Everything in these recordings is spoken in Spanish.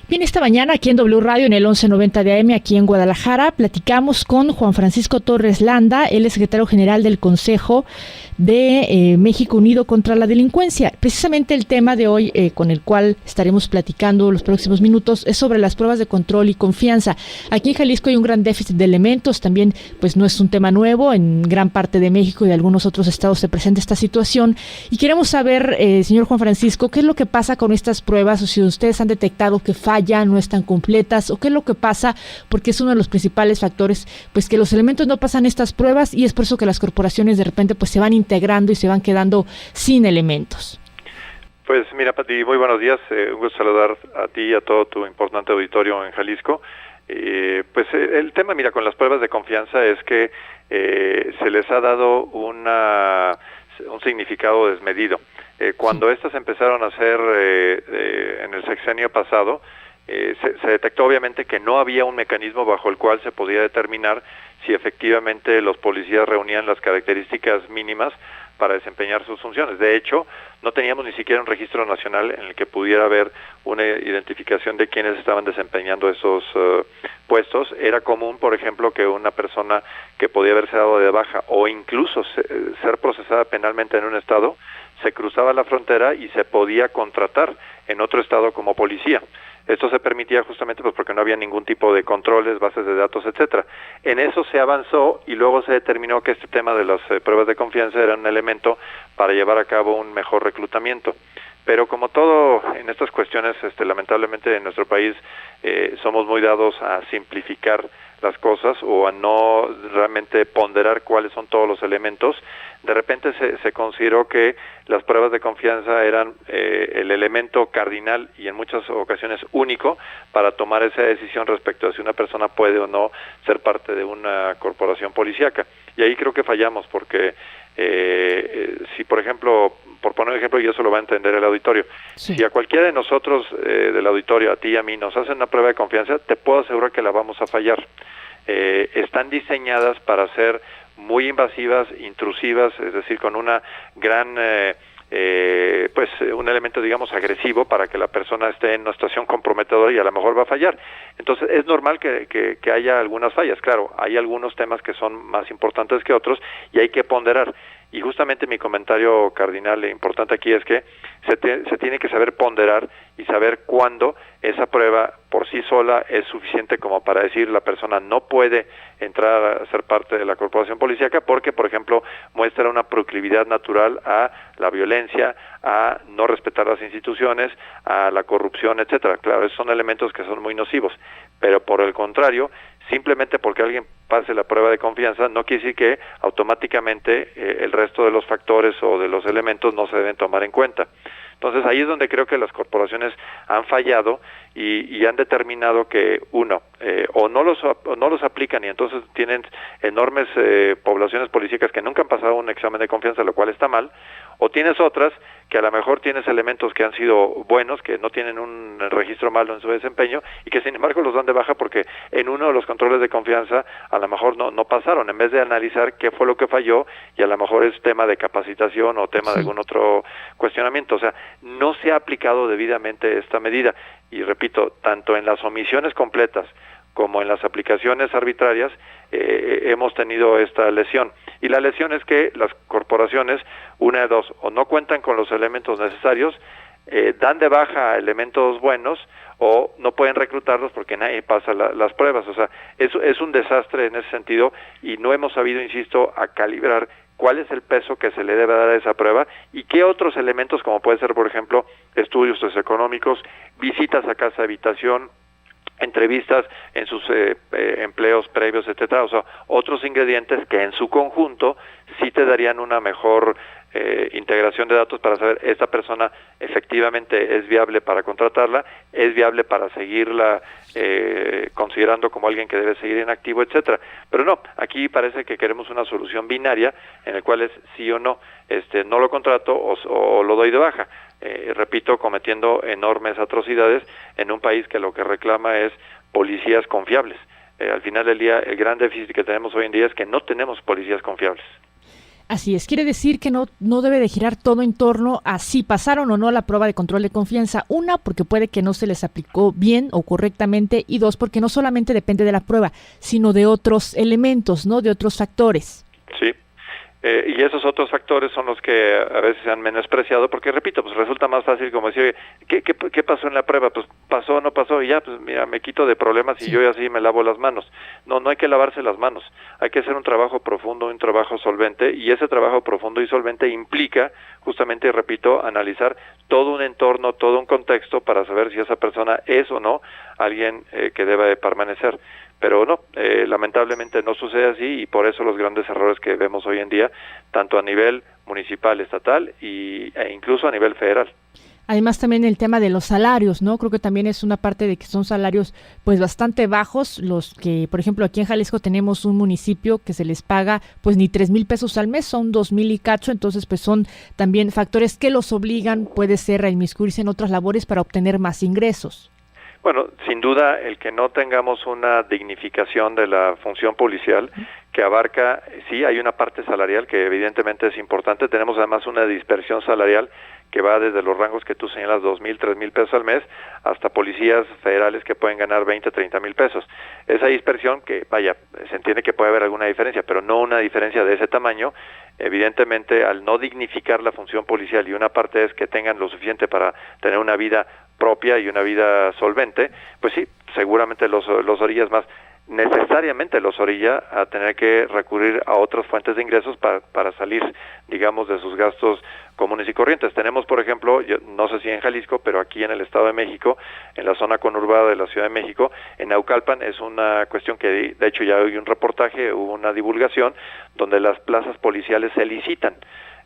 Bien, esta mañana aquí en W Radio, en el 1190 de AM, aquí en Guadalajara, platicamos con Juan Francisco Torres Landa, él es secretario general del Consejo de México Unido contra la Delincuencia. Precisamente el tema de hoy con el cual estaremos platicando los próximos minutos es sobre las pruebas de control y confianza. Aquí en Jalisco hay un gran déficit de elementos, también pues no es un tema nuevo, en gran parte de México y de algunos otros estados se presenta esta situación y queremos saber, señor Juan Francisco, qué es lo que pasa con estas pruebas o si ustedes han detectado que fallan, no están completas o qué es lo que pasa, porque es uno de los principales factores, pues que los elementos no pasan estas pruebas y es por eso que las corporaciones de repente pues se van integrando y se van quedando sin elementos. Pues mira, Pati, muy buenos días, un gusto saludar a ti y a todo tu importante auditorio en Jalisco. El tema, mira, con las pruebas de confianza es que se les ha dado un significado desmedido. Cuando estas empezaron a hacer en el sexenio pasado, se detectó obviamente que no había un mecanismo bajo el cual se podía determinar si efectivamente los policías reunían las características mínimas para desempeñar sus funciones. De hecho, no teníamos ni siquiera un registro nacional en el que pudiera haber una identificación de quienes estaban desempeñando esos puestos. Era común, por ejemplo, que una persona que podía haberse dado de baja o incluso ser procesada penalmente en un estado, se cruzaba la frontera y se podía contratar en otro estado como policía. Esto se permitía justamente pues porque no había ningún tipo de controles, bases de datos, etcétera. En eso se avanzó y luego se determinó que este tema de las pruebas de confianza era un elemento para llevar a cabo un mejor reclutamiento. Pero como todo en estas cuestiones, lamentablemente en nuestro país somos muy dados a simplificar las cosas o a no realmente ponderar cuáles son todos los elementos. De repente se consideró que las pruebas de confianza eran el elemento cardinal y en muchas ocasiones único para tomar esa decisión respecto a si una persona puede o no ser parte de una corporación policíaca. Y ahí creo que fallamos porque si, por ejemplo, por poner un ejemplo, y eso lo va a entender el auditorio, sí. Si a cualquiera de nosotros del auditorio, a ti y a mí, nos hacen una prueba de confianza, te puedo asegurar que la vamos a fallar. Están diseñadas para ser muy invasivas, intrusivas, es decir, con una gran un elemento, digamos, agresivo para que la persona esté en una situación comprometedora y a lo mejor va a fallar. Entonces, es normal que haya algunas fallas. Claro, hay algunos temas que son más importantes que otros y hay que ponderar. Y justamente mi comentario cardinal e importante aquí es que se tiene que saber ponderar y saber cuándo esa prueba por sí sola es suficiente como para decir la persona no puede entrar a ser parte de la corporación policíaca porque, por ejemplo, muestra una proclividad natural a la violencia, a no respetar las instituciones, a la corrupción, etcétera. Claro, esos son elementos que son muy nocivos, pero por el contrario, simplemente porque alguien pase la prueba de confianza no quiere decir que automáticamente el resto de los factores o de los elementos no se deben tomar en cuenta. Entonces ahí es donde creo que las corporaciones han fallado y han determinado que o no los aplican y entonces tienen enormes poblaciones policíacas que nunca han pasado un examen de confianza, lo cual está mal, o tienes otras que a lo mejor tienes elementos que han sido buenos, que no tienen un registro malo en su desempeño y que sin embargo los dan de baja porque en uno de los controles de confianza a lo mejor no pasaron, en vez de analizar qué fue lo que falló y a lo mejor es tema de capacitación o tema de algún otro cuestionamiento. O sea, no se ha aplicado debidamente esta medida y repito, tanto en las omisiones completas como en las aplicaciones arbitrarias hemos tenido esta lesión. Y la lesión es que las corporaciones, una de dos, o no cuentan con los elementos necesarios, dan de baja elementos buenos o no pueden reclutarlos porque nadie pasa las pruebas. O sea, es un desastre en ese sentido y no hemos sabido, insisto, a calibrar cuál es el peso que se le debe dar a esa prueba y qué otros elementos, como puede ser, por ejemplo, estudios socioeconómicos, visitas a casa habitación, entrevistas en sus empleos previos, etcétera, o sea, otros ingredientes que en su conjunto sí te darían una mejor integración de datos para saber esta persona efectivamente es viable para contratarla, es viable para seguirla considerando como alguien que debe seguir en activo, etcétera. Pero no, aquí parece que queremos una solución binaria en el cual es sí o no, no lo contrato o lo doy de baja. Repito, cometiendo enormes atrocidades en un país que lo que reclama es policías confiables. Al final del día, el gran déficit que tenemos hoy en día es que no tenemos policías confiables. Así es, quiere decir que no debe de girar todo en torno a si pasaron o no la prueba de control de confianza. Una, porque puede que no se les aplicó bien o correctamente, y dos, porque no solamente depende de la prueba, sino de otros elementos, ¿no? De otros factores. Sí. Y esos otros factores son los que a veces se han menospreciado, porque repito, pues resulta más fácil como decir, ¿qué pasó en la prueba? Pues pasó o no pasó, y ya, pues mira, me quito de problemas y yo así me lavo las manos. No hay que lavarse las manos, hay que hacer un trabajo profundo, un trabajo solvente, y ese trabajo profundo y solvente implica, justamente, repito, analizar todo un entorno, todo un contexto para saber si esa persona es o no alguien que debe de permanecer. Pero no, lamentablemente no sucede así, y por eso los grandes errores que vemos hoy en día, tanto a nivel municipal, estatal e incluso a nivel federal. Además también el tema de los salarios, ¿no? Creo que también es una parte de que son salarios pues bastante bajos, los que, por ejemplo, aquí en Jalisco tenemos un municipio que se les paga pues ni 3,000 pesos al mes, son 2,000 y cacho, entonces pues son también factores que los obligan, puede ser, a inmiscuirse en otras labores para obtener más ingresos. Bueno, sin duda el que no tengamos una dignificación de la función policial que abarca, sí, hay una parte salarial que evidentemente es importante, tenemos además una dispersión salarial que va desde los rangos que tú señalas, 2,000, 3,000 pesos al mes, hasta policías federales que pueden ganar 20, 30,000 pesos. Esa dispersión que, vaya, se entiende que puede haber alguna diferencia, pero no una diferencia de ese tamaño. Evidentemente, al no dignificar la función policial, y una parte es que tengan lo suficiente para tener una vida propia y una vida solvente, pues sí, seguramente los orillas más, necesariamente los orilla a tener que recurrir a otras fuentes de ingresos para salir, digamos, de sus gastos comunes y corrientes. Tenemos, por ejemplo, yo no sé si en Jalisco, pero aquí en el Estado de México, en la zona conurbada de la Ciudad de México, en Naucalpan, es una cuestión que, de hecho, ya hay un reportaje, hubo una divulgación, donde las plazas policiales se licitan.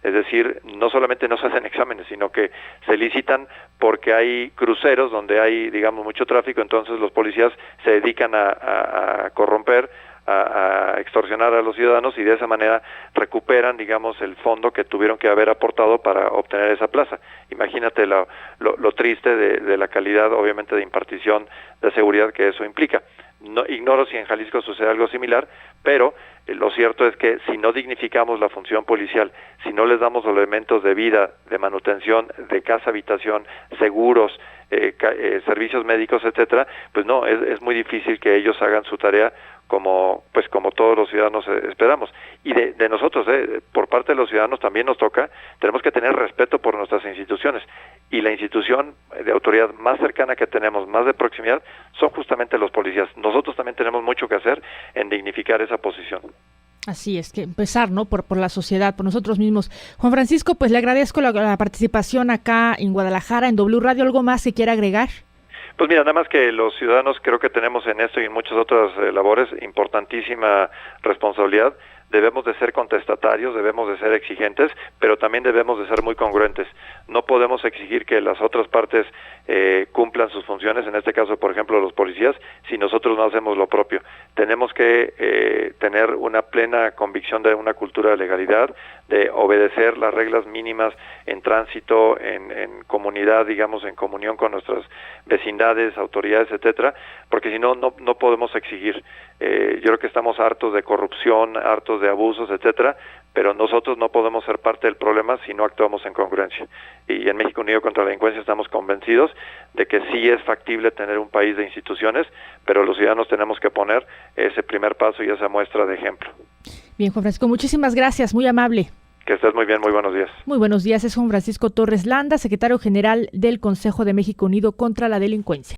Es decir, no solamente no se hacen exámenes, sino que se licitan porque hay cruceros donde hay, digamos, mucho tráfico, entonces los policías se dedican a corromper, a extorsionar a los ciudadanos, y de esa manera recuperan, digamos, el fondo que tuvieron que haber aportado para obtener esa plaza. Imagínate lo triste de la calidad, obviamente, de impartición de seguridad que eso implica. No, ignoro si en Jalisco sucede algo similar, pero lo cierto es que si no dignificamos la función policial, si no les damos los elementos de vida, de manutención, de casa, habitación, seguros, servicios médicos, etcétera, pues no, es muy difícil que ellos hagan su tarea como todos los ciudadanos esperamos. Y de nosotros, por parte de los ciudadanos también nos toca, tenemos que tener respeto por nuestras instituciones, y la institución de autoridad más cercana que tenemos, más de proximidad, son justamente los policías. Nosotros también tenemos mucho que hacer en dignificar esa posición. Así es, que empezar, ¿no? Por la sociedad, por nosotros mismos. Juan Francisco, pues le agradezco la participación acá en Guadalajara, en W Radio. ¿Algo más que quiera agregar? Pues mira, nada más que los ciudadanos creo que tenemos en esto y en muchas otras labores importantísima responsabilidad. Debemos de ser contestatarios, debemos de ser exigentes, pero también debemos de ser muy congruentes. No podemos exigir que las otras partes cumplan sus funciones, en este caso, por ejemplo, los policías, si nosotros no hacemos lo propio. Tenemos que tener una plena convicción de una cultura de legalidad, de obedecer las reglas mínimas en tránsito, en comunidad, digamos, en comunión con nuestras vecindades, autoridades, etcétera, porque si no podemos exigir. Yo creo que estamos hartos de corrupción, hartos de abusos, etcétera, pero nosotros no podemos ser parte del problema si no actuamos en congruencia. Y en México Unido contra la Delincuencia estamos convencidos de que sí es factible tener un país de instituciones, pero los ciudadanos tenemos que poner ese primer paso y esa muestra de ejemplo. Bien, Juan Francisco, muchísimas gracias, muy amable. Que estés muy bien, muy buenos días. Muy buenos días, es Juan Francisco Torres Landa, secretario general del Consejo de México Unido contra la Delincuencia.